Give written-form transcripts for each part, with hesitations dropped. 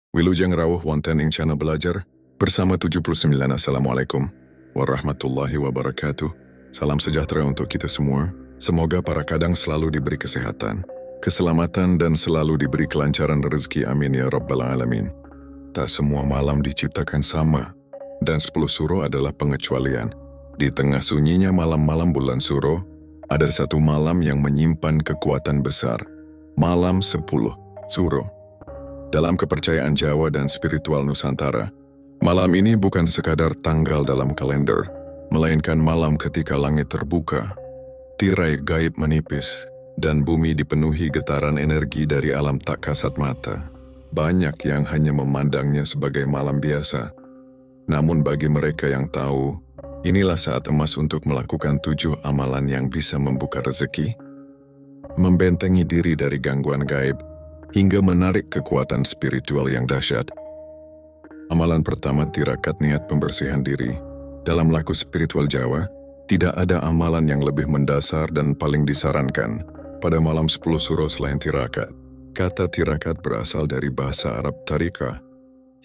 Wilujeng rawuh wonten ing channel belajar bersama 79. Assalamualaikum warahmatullahi wabarakatuh. Salam sejahtera untuk kita semua. Semoga para kadang selalu diberi kesehatan, keselamatan dan selalu diberi kelancaran rezeki. Amin ya rabbal alamin. Tak semua malam diciptakan sama, dan 10 suro adalah pengecualian. Di tengah sunyinya malam-malam bulan suro, ada satu malam yang menyimpan kekuatan besar. Malam 10 suro. Dalam kepercayaan Jawa dan spiritual Nusantara, malam ini bukan sekadar tanggal dalam kalender, melainkan malam ketika langit terbuka, tirai gaib menipis, dan bumi dipenuhi getaran energi dari alam tak kasat mata. Banyak yang hanya memandangnya sebagai malam biasa. Namun bagi mereka yang tahu, inilah saat emas untuk melakukan 7 amalan yang bisa membuka rezeki, membentengi diri dari gangguan gaib, hingga menarik kekuatan spiritual yang dahsyat. Amalan pertama, tirakat niat pembersihan diri. Dalam laku spiritual Jawa, tidak ada amalan yang lebih mendasar dan paling disarankan pada malam 10 suro selain tirakat. Kata tirakat berasal dari bahasa Arab tarika,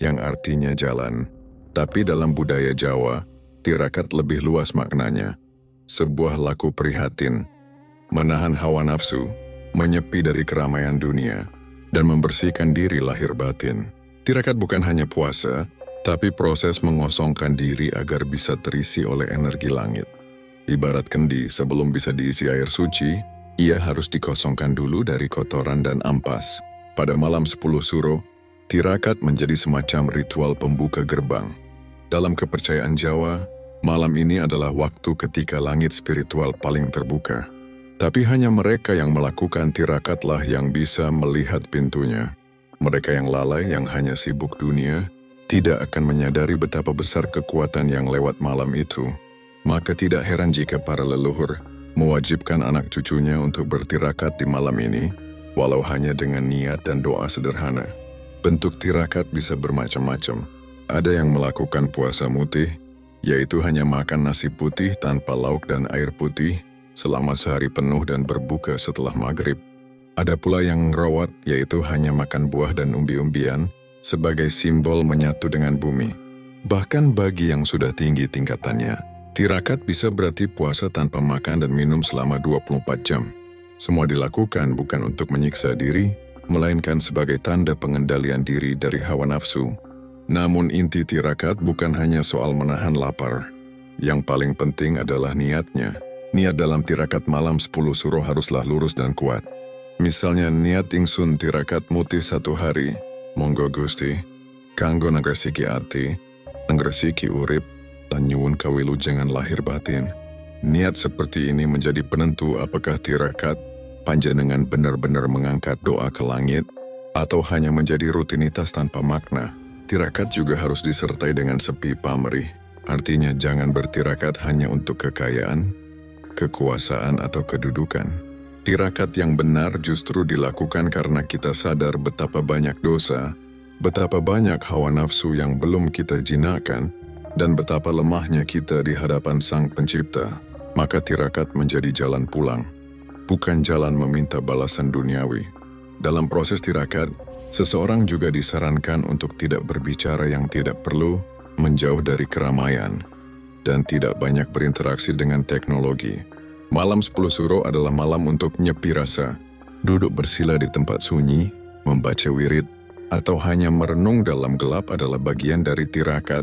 yang artinya jalan. Tapi dalam budaya Jawa, tirakat lebih luas maknanya. Sebuah laku prihatin, menahan hawa nafsu, menyepi dari keramaian dunia, dan membersihkan diri lahir batin. Tirakat bukan hanya puasa, tapi proses mengosongkan diri agar bisa terisi oleh energi langit. Ibarat kendi, sebelum bisa diisi air suci, ia harus dikosongkan dulu dari kotoran dan ampas. Pada malam 10 suro, tirakat menjadi semacam ritual pembuka gerbang. Dalam kepercayaan Jawa, malam ini adalah waktu ketika langit spiritual paling terbuka. Tapi hanya mereka yang melakukan tirakatlah yang bisa melihat pintunya. Mereka yang lalai, yang hanya sibuk dunia, tidak akan menyadari betapa besar kekuatan yang lewat malam itu. Maka tidak heran jika para leluhur mewajibkan anak cucunya untuk bertirakat di malam ini, walau hanya dengan niat dan doa sederhana. Bentuk tirakat bisa bermacam-macam. Ada yang melakukan puasa mutih, yaitu hanya makan nasi putih tanpa lauk dan air putih, selama sehari penuh dan berbuka setelah maghrib. Ada pula yang rawat, yaitu hanya makan buah dan umbi-umbian sebagai simbol menyatu dengan bumi. Bahkan bagi yang sudah tinggi tingkatannya, tirakat bisa berarti puasa tanpa makan dan minum selama 24 jam. Semua dilakukan bukan untuk menyiksa diri, melainkan sebagai tanda pengendalian diri dari hawa nafsu. Namun inti tirakat bukan hanya soal menahan lapar. Yang paling penting adalah niatnya. Niat dalam tirakat malam 10 suro haruslah lurus dan kuat. Misalnya niat ingsun tirakat mutih 1 hari, monggo Gusti, kanggo nangresiki ati, nangresiki urip, lan nyuwun kawilujengan lahir batin. Niat seperti ini menjadi penentu apakah tirakat panjenengan benar-benar mengangkat doa ke langit, atau hanya menjadi rutinitas tanpa makna. Tirakat juga harus disertai dengan sepi pamrih. Artinya jangan bertirakat hanya untuk kekayaan, kekuasaan atau kedudukan. Tirakat yang benar justru dilakukan karena kita sadar betapa banyak dosa, betapa banyak hawa nafsu yang belum kita jinakkan, dan betapa lemahnya kita di hadapan Sang Pencipta. Maka tirakat menjadi jalan pulang, bukan jalan meminta balasan duniawi. Dalam proses tirakat, seseorang juga disarankan untuk tidak berbicara yang tidak perlu, menjauh dari keramaian, dan tidak banyak berinteraksi dengan teknologi. Malam 10 suro adalah malam untuk nyepi rasa, duduk bersila di tempat sunyi, membaca wirid, atau hanya merenung dalam gelap adalah bagian dari tirakat.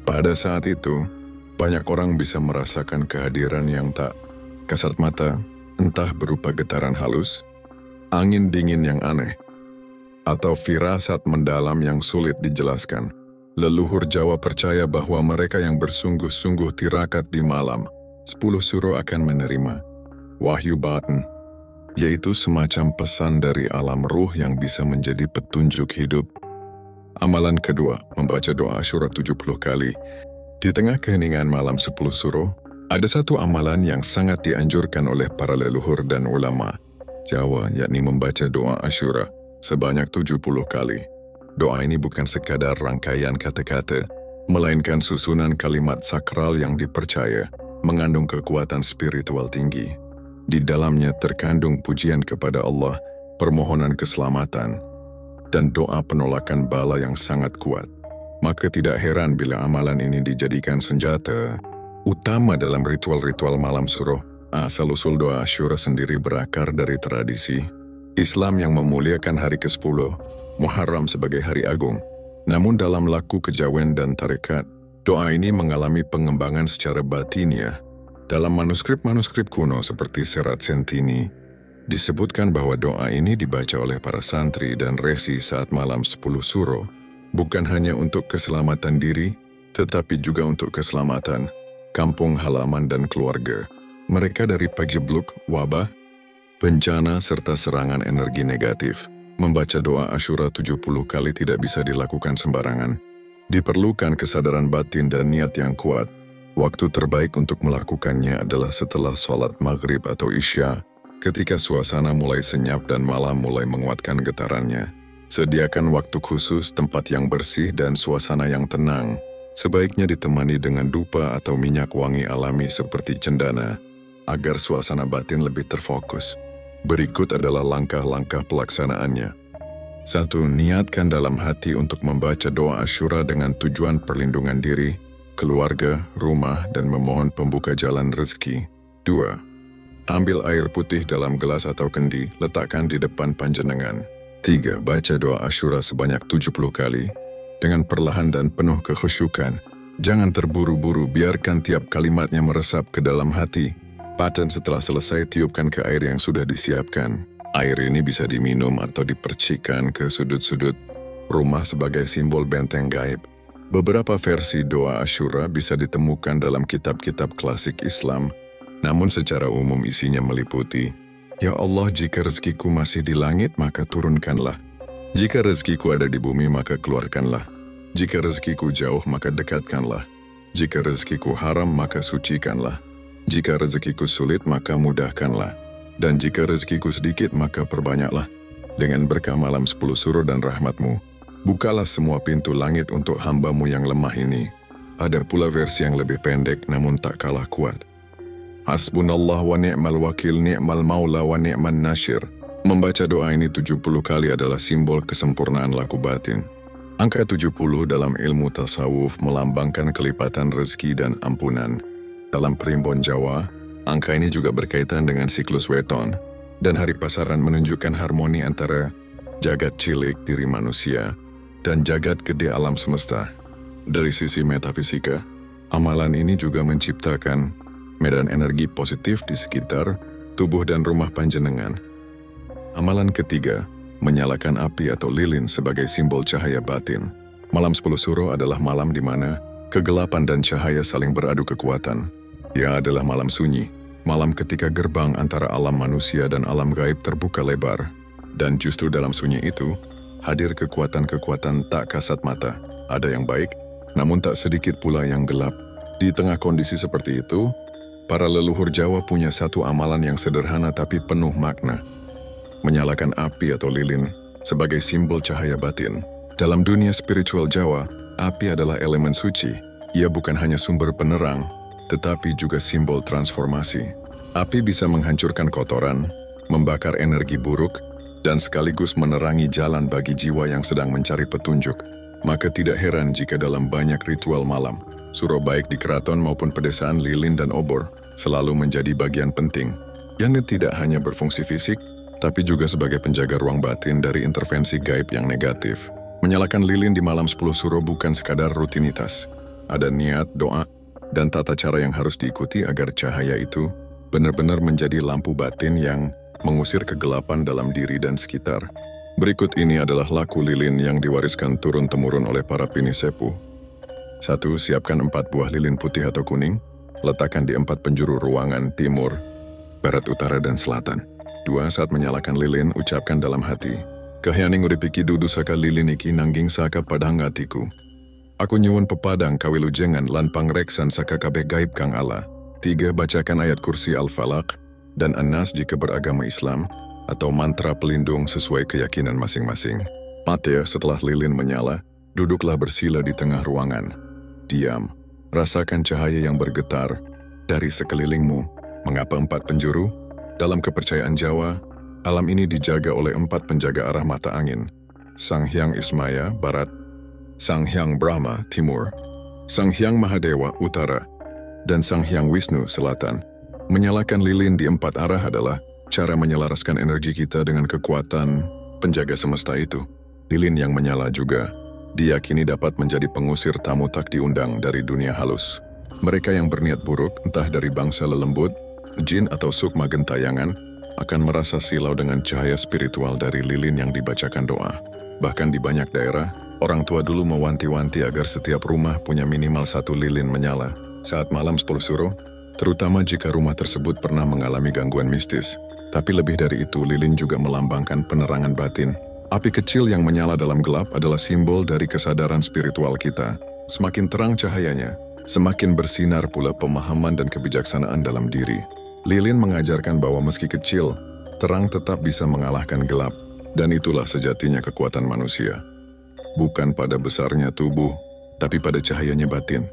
Pada saat itu, banyak orang bisa merasakan kehadiran yang tak kasat mata, entah berupa getaran halus, angin dingin yang aneh, atau firasat mendalam yang sulit dijelaskan. Leluhur Jawa percaya bahwa mereka yang bersungguh-sungguh tirakat di malam 10 suro akan menerima wahyu batin, yaitu semacam pesan dari alam ruh yang bisa menjadi petunjuk hidup. Amalan kedua, membaca doa Asyura 70 kali. Di tengah keheningan malam 10 suro, ada satu amalan yang sangat dianjurkan oleh para leluhur dan ulama Jawa, yakni membaca doa Asyura sebanyak 70 kali. Doa ini bukan sekadar rangkaian kata-kata, melainkan susunan kalimat sakral yang dipercaya mengandung kekuatan spiritual tinggi. Di dalamnya terkandung pujian kepada Allah, permohonan keselamatan, dan doa penolakan bala yang sangat kuat. Maka tidak heran bila amalan ini dijadikan senjata utama dalam ritual-ritual malam suruh. Asal-usul doa Asyura sendiri berakar dari tradisi Islam yang memuliakan hari ke-10, Muharram sebagai hari agung. Namun dalam laku kejawen dan tarekat, doa ini mengalami pengembangan secara batiniah. Dalam manuskrip-manuskrip kuno seperti Serat Sentini, disebutkan bahwa doa ini dibaca oleh para santri dan resi saat malam 10 suro, bukan hanya untuk keselamatan diri, tetapi juga untuk keselamatan kampung halaman dan keluarga mereka dari pagebluk, wabah, bencana, serta serangan energi negatif. Membaca doa Asyura 70 kali tidak bisa dilakukan sembarangan. Diperlukan kesadaran batin dan niat yang kuat. Waktu terbaik untuk melakukannya adalah setelah sholat maghrib atau isya, ketika suasana mulai senyap dan malam mulai menguatkan getarannya. Sediakan waktu khusus, tempat yang bersih, dan suasana yang tenang. Sebaiknya ditemani dengan dupa atau minyak wangi alami seperti cendana, agar suasana batin lebih terfokus. Berikut adalah langkah-langkah pelaksanaannya. 1. Niatkan dalam hati untuk membaca doa Asyura dengan tujuan perlindungan diri, keluarga, rumah, dan memohon pembuka jalan rezeki. 2. Ambil air putih dalam gelas atau kendi, letakkan di depan panjenengan. 3. Baca doa Asyura sebanyak 70 kali, dengan perlahan dan penuh kekhusyukan. Jangan terburu-buru, biarkan tiap kalimatnya meresap ke dalam hati. Dan setelah selesai, tiupkan ke air yang sudah disiapkan. Air ini bisa diminum atau dipercikan ke sudut-sudut rumah sebagai simbol benteng gaib. Beberapa versi doa Asyura bisa ditemukan dalam kitab-kitab klasik Islam, namun secara umum isinya meliputi, "Ya Allah, jika rezekiku masih di langit, maka turunkanlah. Jika rezekiku ada di bumi, maka keluarkanlah. Jika rezekiku jauh, maka dekatkanlah. Jika rezekiku haram, maka sucikanlah. Jika rezekiku sulit, maka mudahkanlah. Dan jika rezekiku sedikit, maka perbanyaklah. Dengan berkah malam 10 suro dan rahmatmu, bukalah semua pintu langit untuk hambamu yang lemah ini." Ada pula versi yang lebih pendek namun tak kalah kuat. Hasbunallah wa ni'mal wakil, ni'mal maula wa ni'man nasyir. Membaca doa ini 70 kali adalah simbol kesempurnaan laku batin. Angka 70 dalam ilmu tasawuf melambangkan kelipatan rezeki dan ampunan. Dalam primbon Jawa, angka ini juga berkaitan dengan siklus weton, dan hari pasaran menunjukkan harmoni antara jagat cilik diri manusia dan jagat gede alam semesta. Dari sisi metafisika, amalan ini juga menciptakan medan energi positif di sekitar tubuh dan rumah panjenengan. Amalan ketiga, menyalakan api atau lilin sebagai simbol cahaya batin. Malam 10 suro adalah malam di mana kegelapan dan cahaya saling beradu kekuatan. Ia adalah malam sunyi, malam ketika gerbang antara alam manusia dan alam gaib terbuka lebar. Dan justru dalam sunyi itu, hadir kekuatan-kekuatan tak kasat mata. Ada yang baik, namun tak sedikit pula yang gelap. Di tengah kondisi seperti itu, para leluhur Jawa punya satu amalan yang sederhana tapi penuh makna. Menyalakan api atau lilin sebagai simbol cahaya batin. Dalam dunia spiritual Jawa, api adalah elemen suci. Ia bukan hanya sumber penerang, tetapi juga simbol transformasi. Api bisa menghancurkan kotoran, membakar energi buruk, dan sekaligus menerangi jalan bagi jiwa yang sedang mencari petunjuk. Maka tidak heran jika dalam banyak ritual malam, suro baik di keraton maupun pedesaan, lilin dan obor selalu menjadi bagian penting, yang tidak hanya berfungsi fisik, tapi juga sebagai penjaga ruang batin dari intervensi gaib yang negatif. Menyalakan lilin di malam 10 suro bukan sekadar rutinitas. Ada niat, doa, dan tata cara yang harus diikuti agar cahaya itu benar-benar menjadi lampu batin yang mengusir kegelapan dalam diri dan sekitar. Berikut ini adalah laku lilin yang diwariskan turun-temurun oleh para pinisepuh. 1. Siapkan 4 buah lilin putih atau kuning, letakkan di 4 penjuru ruangan timur, barat, utara, dan selatan. 2. Saat menyalakan lilin, ucapkan dalam hati, "Kahyaning uripiki dudu saka lilin iki nangging saka padang atiku. Aku nyuwun pepadang kawilujengan lan pangreksan saka kabeh gaib kang Allah." 3. Bacakan ayat kursi Al-Falaq dan An-Nas jika beragama Islam, atau mantra pelindung sesuai keyakinan masing-masing. 4. Setelah lilin menyala, duduklah bersila di tengah ruangan. Diam, rasakan cahaya yang bergetar dari sekelilingmu. Mengapa 4 penjuru? Dalam kepercayaan Jawa, alam ini dijaga oleh 4 penjaga arah mata angin. Sang Hyang Ismaya, Barat, Sang Hyang Brahma, Timur, Sang Hyang Mahadewa, Utara, dan Sang Hyang Wisnu, Selatan. Menyalakan lilin di 4 arah adalah cara menyelaraskan energi kita dengan kekuatan penjaga semesta itu. Lilin yang menyala juga diyakini dapat menjadi pengusir tamu tak diundang dari dunia halus. Mereka yang berniat buruk, entah dari bangsa lelembut, jin atau sukma gentayangan, akan merasa silau dengan cahaya spiritual dari lilin yang dibacakan doa. Bahkan di banyak daerah, orang tua dulu mewanti-wanti agar setiap rumah punya minimal 1 lilin menyala saat malam 10 suruh, terutama jika rumah tersebut pernah mengalami gangguan mistis. Tapi lebih dari itu, lilin juga melambangkan penerangan batin. Api kecil yang menyala dalam gelap adalah simbol dari kesadaran spiritual kita. Semakin terang cahayanya, semakin bersinar pula pemahaman dan kebijaksanaan dalam diri. Lilin mengajarkan bahwa meski kecil, terang tetap bisa mengalahkan gelap. Dan itulah sejatinya kekuatan manusia. Bukan pada besarnya tubuh, tapi pada cahayanya batin.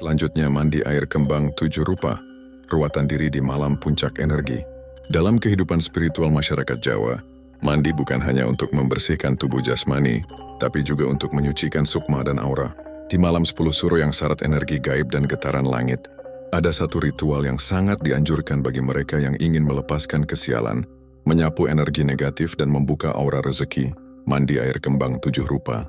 Selanjutnya, mandi air kembang 7 rupa, ruatan diri di malam puncak energi. Dalam kehidupan spiritual masyarakat Jawa, mandi bukan hanya untuk membersihkan tubuh jasmani, tapi juga untuk menyucikan sukma dan aura. Di malam 10 suro yang syarat energi gaib dan getaran langit, ada satu ritual yang sangat dianjurkan bagi mereka yang ingin melepaskan kesialan, menyapu energi negatif dan membuka aura rezeki, mandi air kembang 7 rupa.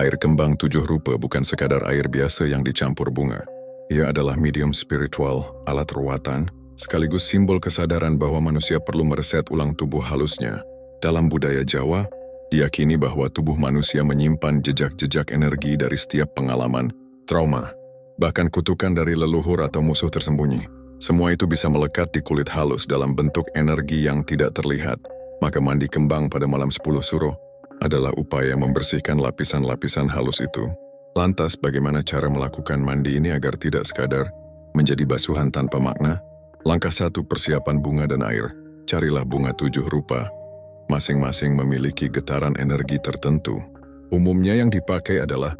Air kembang 7 rupa bukan sekadar air biasa yang dicampur bunga. Ia adalah medium spiritual, alat ruatan, sekaligus simbol kesadaran bahwa manusia perlu mereset ulang tubuh halusnya. Dalam budaya Jawa, diyakini bahwa tubuh manusia menyimpan jejak-jejak energi dari setiap pengalaman, trauma, bahkan kutukan dari leluhur atau musuh tersembunyi. Semua itu bisa melekat di kulit halus dalam bentuk energi yang tidak terlihat. Maka mandi kembang pada malam 10 suro adalah upaya membersihkan lapisan-lapisan halus itu. Lantas, bagaimana cara melakukan mandi ini agar tidak sekadar menjadi basuhan tanpa makna? Langkah 1, persiapan bunga dan air. Carilah bunga 7 rupa. Masing-masing memiliki getaran energi tertentu. Umumnya yang dipakai adalah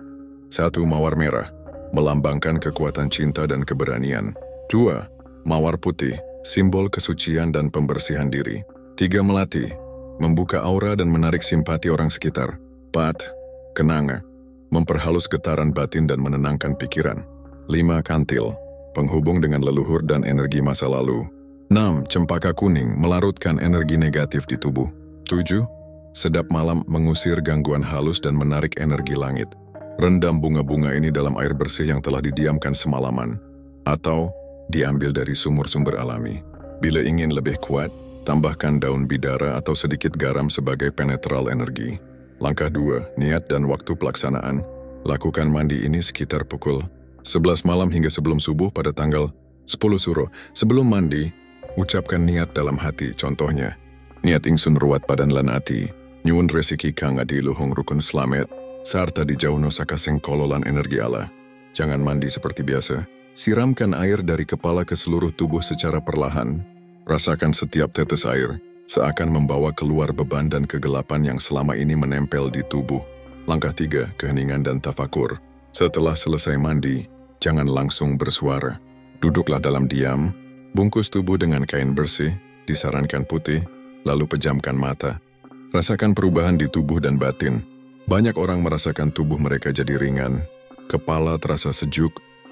1. Mawar merah, melambangkan kekuatan cinta dan keberanian. 2. Mawar putih, simbol kesucian dan pembersihan diri. 3. Melati, membuka aura dan menarik simpati orang sekitar. 4. Kenanga, memperhalus getaran batin dan menenangkan pikiran. 5. Kantil, penghubung dengan leluhur dan energi masa lalu. 6. Cempaka kuning, melarutkan energi negatif di tubuh. 7. Sedap malam, mengusir gangguan halus dan menarik energi langit. Rendam bunga-bunga ini dalam air bersih yang telah didiamkan semalaman, atau diambil dari sumber-sumber alami. Bila ingin lebih kuat, tambahkan daun bidara atau sedikit garam sebagai penetral energi. Langkah 2. Niat dan waktu pelaksanaan. Lakukan mandi ini sekitar pukul 11 malam hingga sebelum subuh pada tanggal 10 suro. Sebelum mandi, ucapkan niat dalam hati. Contohnya, niat ingsun ruat padan lan ati, nyuwun resiki kang adiluhung rukun slamet, sarta dijauhno saka sengkolo lan energi Allah. Jangan mandi seperti biasa. Siramkan air dari kepala ke seluruh tubuh secara perlahan. Rasakan setiap tetes air, seakan membawa keluar beban dan kegelapan yang selama ini menempel di tubuh. Langkah 3, keheningan dan tafakur. Setelah selesai mandi, jangan langsung bersuara. Duduklah dalam diam, bungkus tubuh dengan kain bersih, disarankan putih, lalu pejamkan mata. Rasakan perubahan di tubuh dan batin. Banyak orang merasakan tubuh mereka jadi ringan, kepala terasa sejuk,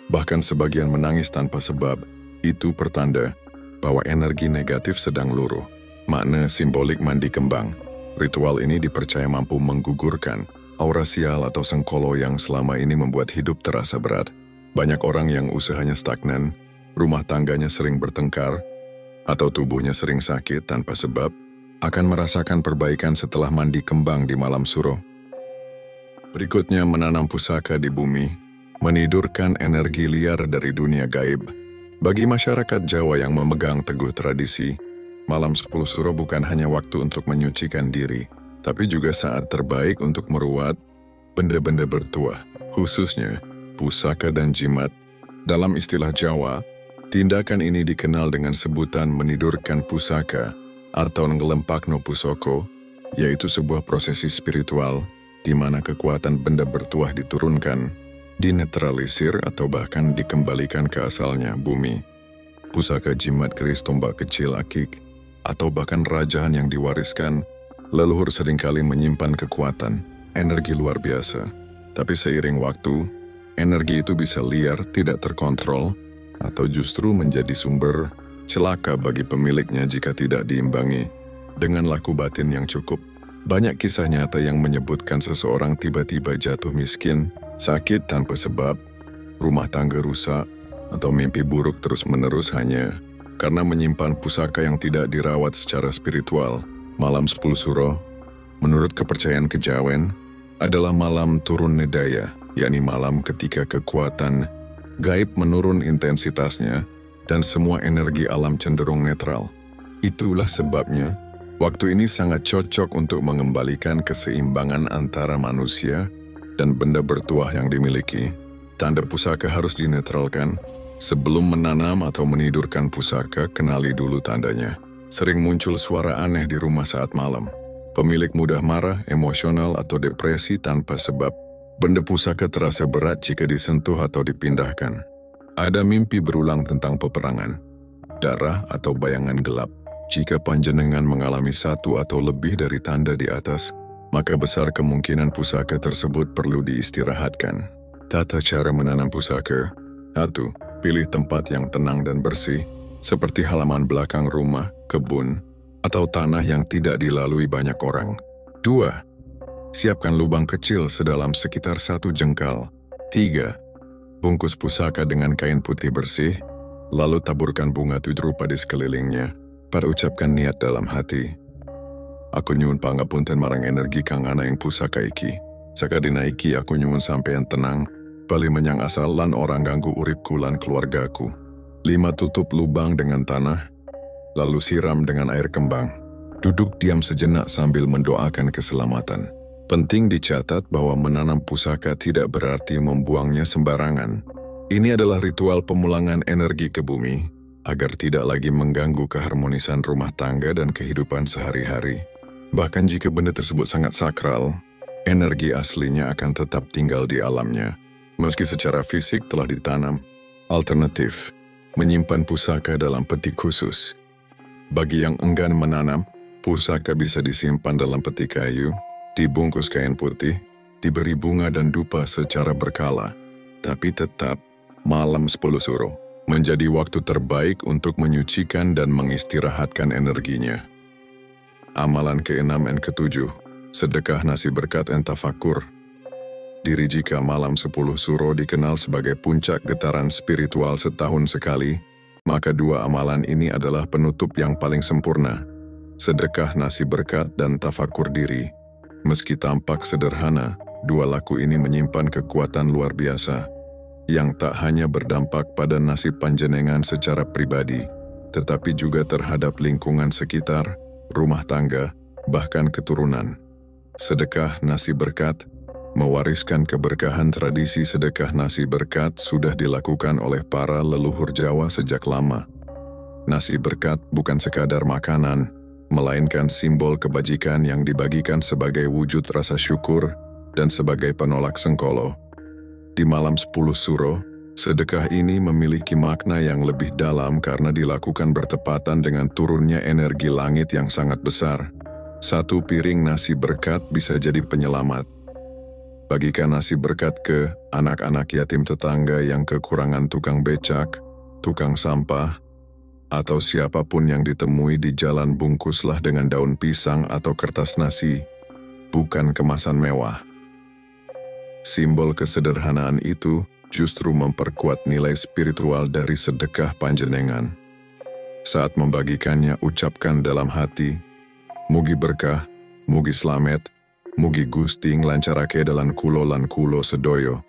bahkan sebagian menangis tanpa sebab. Itu pertanda bahwa energi negatif sedang luruh. Makna simbolik mandi kembang. Ritual ini dipercaya mampu menggugurkan aura sial atau sengkolo yang selama ini membuat hidup terasa berat. Banyak orang yang usahanya stagnan, rumah tangganya sering bertengkar, atau tubuhnya sering sakit tanpa sebab, akan merasakan perbaikan setelah mandi kembang di malam suro. Berikutnya, menanam pusaka di bumi, menidurkan energi liar dari dunia gaib. Bagi masyarakat Jawa yang memegang teguh tradisi, malam 10 suro bukan hanya waktu untuk menyucikan diri, tapi juga saat terbaik untuk meruat benda-benda bertuah, khususnya pusaka dan jimat. Dalam istilah Jawa, tindakan ini dikenal dengan sebutan menidurkan pusaka atau ngelempakno pusoko, yaitu sebuah prosesi spiritual di mana kekuatan benda bertuah diturunkan, dinetralisir atau bahkan dikembalikan ke asalnya, bumi. Pusaka jimat keris tombak kecil akik, atau bahkan rajaan yang diwariskan, Leluhur seringkali menyimpan kekuatan, energi luar biasa. Tapi seiring waktu, energi itu bisa liar, tidak terkontrol, atau justru menjadi sumber celaka bagi pemiliknya jika tidak diimbangi dengan laku batin yang cukup. Banyak kisah nyata yang menyebutkan seseorang tiba-tiba jatuh miskin, sakit tanpa sebab, rumah tangga rusak, atau mimpi buruk terus-menerus hanya karena menyimpan pusaka yang tidak dirawat secara spiritual. Malam 10 Suro, menurut kepercayaan kejawen, adalah malam turun nedaya, yakni malam ketika kekuatan gaib menurun intensitasnya dan semua energi alam cenderung netral. Itulah sebabnya, waktu ini sangat cocok untuk mengembalikan keseimbangan antara manusia dan benda bertuah yang dimiliki. Tanda pusaka harus dinetralkan. Sebelum menanam atau menidurkan pusaka, kenali dulu tandanya. Sering muncul suara aneh di rumah saat malam. Pemilik mudah marah, emosional, atau depresi tanpa sebab. Benda pusaka terasa berat jika disentuh atau dipindahkan. Ada mimpi berulang tentang peperangan, darah, atau bayangan gelap. Jika panjenengan mengalami satu atau lebih dari tanda di atas, maka besar kemungkinan pusaka tersebut perlu diistirahatkan. Tata cara menanam pusaka. 1. Pilih tempat yang tenang dan bersih, seperti halaman belakang rumah, kebun, atau tanah yang tidak dilalui banyak orang. 2. Siapkan lubang kecil sedalam sekitar 1 jengkal. 3. Bungkus pusaka dengan kain putih bersih, lalu taburkan bunga tudrupa di sekelilingnya. Parucapkan niat dalam hati. Aku nyuwun pangapunten marang energi kang ana ing pusaka iki. Saka dinaiki aku nyuwun sampeyan tenang, bali menyang asal lan orang ganggu uripku lan keluargaku. 5. Tutup lubang dengan tanah, lalu siram dengan air kembang. Duduk diam sejenak sambil mendoakan keselamatan. Penting dicatat bahwa menanam pusaka tidak berarti membuangnya sembarangan. Ini adalah ritual pemulangan energi ke bumi, agar tidak lagi mengganggu keharmonisan rumah tangga dan kehidupan sehari-hari. Bahkan jika benda tersebut sangat sakral, energi aslinya akan tetap tinggal di alamnya, meski secara fisik telah ditanam. Alternatif, menyimpan pusaka dalam peti khusus. Bagi yang enggan menanam, pusaka bisa disimpan dalam peti kayu, dibungkus kain putih, diberi bunga dan dupa secara berkala. Tapi tetap, malam 10 Suro menjadi waktu terbaik untuk menyucikan dan mengistirahatkan energinya. Amalan ke-6 dan ke-7, sedekah nasi berkat dan tafakur. Diri jika malam 10 Suro dikenal sebagai puncak getaran spiritual setahun sekali, maka 2 amalan ini adalah penutup yang paling sempurna. Sedekah nasi berkat dan tafakur diri. Meski tampak sederhana, 2 laku ini menyimpan kekuatan luar biasa, yang tak hanya berdampak pada nasib panjenengan secara pribadi, tetapi juga terhadap lingkungan sekitar, rumah tangga, bahkan keturunan. Sedekah nasi berkat mewariskan keberkahan. Tradisi sedekah nasi berkat sudah dilakukan oleh para leluhur Jawa sejak lama. Nasi berkat bukan sekadar makanan, melainkan simbol kebajikan yang dibagikan sebagai wujud rasa syukur dan sebagai penolak sengkolo. Di malam 10 Suro, sedekah ini memiliki makna yang lebih dalam karena dilakukan bertepatan dengan turunnya energi langit yang sangat besar. 1 piring nasi berkat bisa jadi penyelamat. Bagikan nasi berkat ke anak-anak yatim tetangga yang kekurangan tukang becak, tukang sampah, atau siapapun yang ditemui di jalan. Bungkuslah dengan daun pisang atau kertas nasi, bukan kemasan mewah. Simbol kesederhanaan itu justru memperkuat nilai spiritual dari sedekah panjenengan. Saat membagikannya, ucapkan dalam hati, mugi berkah, mugi slamet, mugi Gusti nglancarake dalan kulo lan kulo sedoyo.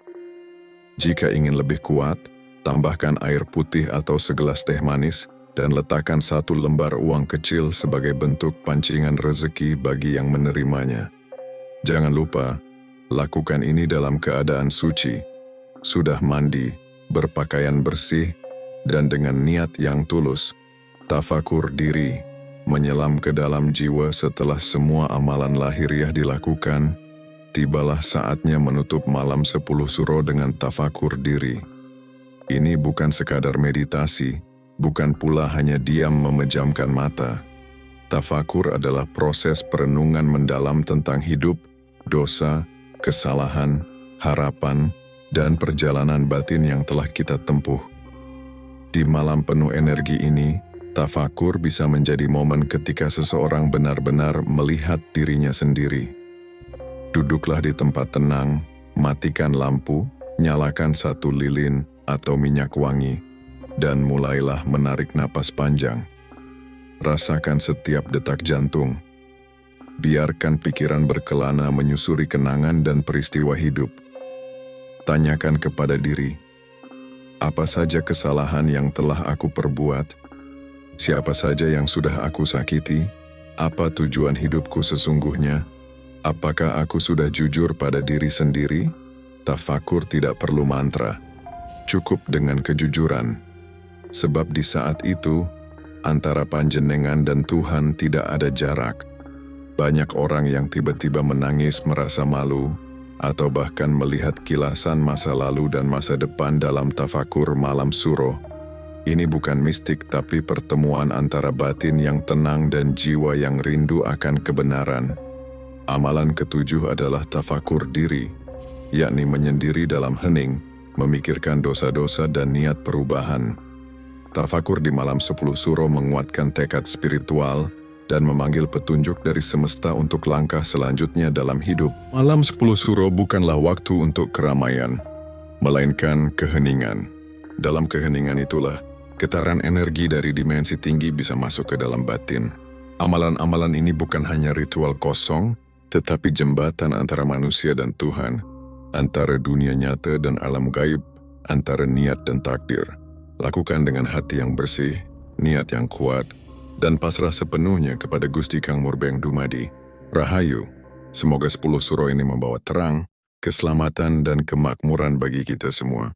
Jika ingin lebih kuat, tambahkan air putih atau segelas teh manis dan letakkan 1 lembar uang kecil sebagai bentuk pancingan rezeki bagi yang menerimanya. Jangan lupa, lakukan ini dalam keadaan suci, sudah mandi, berpakaian bersih, dan dengan niat yang tulus. Tafakur diri, menyelam ke dalam jiwa. Setelah semua amalan lahiriah dilakukan, tibalah saatnya menutup malam 10 Suro dengan tafakur diri. Ini bukan sekadar meditasi, bukan pula hanya diam memejamkan mata. Tafakur adalah proses perenungan mendalam tentang hidup, dosa, kesalahan, harapan, dan perjalanan batin yang telah kita tempuh. Di malam penuh energi ini, tafakur bisa menjadi momen ketika seseorang benar-benar melihat dirinya sendiri. Duduklah di tempat tenang, matikan lampu, nyalakan satu lilin atau minyak wangi, dan mulailah menarik napas panjang. Rasakan setiap detak jantung. Biarkan pikiran berkelana menyusuri kenangan dan peristiwa hidup. Tanyakan kepada diri, apa saja kesalahan yang telah aku perbuat? Siapa saja yang sudah aku sakiti? Apa tujuan hidupku sesungguhnya? Apakah aku sudah jujur pada diri sendiri? Tafakur tidak perlu mantra, cukup dengan kejujuran. Sebab di saat itu, antara panjenengan dan Tuhan tidak ada jarak. Banyak orang yang tiba-tiba menangis merasa malu, atau bahkan melihat kilasan masa lalu dan masa depan dalam tafakur malam suro. Ini bukan mistik tapi pertemuan antara batin yang tenang dan jiwa yang rindu akan kebenaran. Amalan ketujuh adalah tafakur diri, yakni menyendiri dalam hening, memikirkan dosa-dosa dan niat perubahan. Tafakur di malam 10 suro menguatkan tekad spiritual dan memanggil petunjuk dari semesta untuk langkah selanjutnya dalam hidup. Malam 10 suro bukanlah waktu untuk keramaian, melainkan keheningan. Dalam keheningan itulah, getaran energi dari dimensi tinggi bisa masuk ke dalam batin. Amalan-amalan ini bukan hanya ritual kosong, tetapi jembatan antara manusia dan Tuhan, antara dunia nyata dan alam gaib, antara niat dan takdir. Lakukan dengan hati yang bersih, niat yang kuat, dan pasrah sepenuhnya kepada Gusti Kang Murbeng Dumadi. Rahayu, semoga 10 suro ini membawa terang, keselamatan dan kemakmuran bagi kita semua.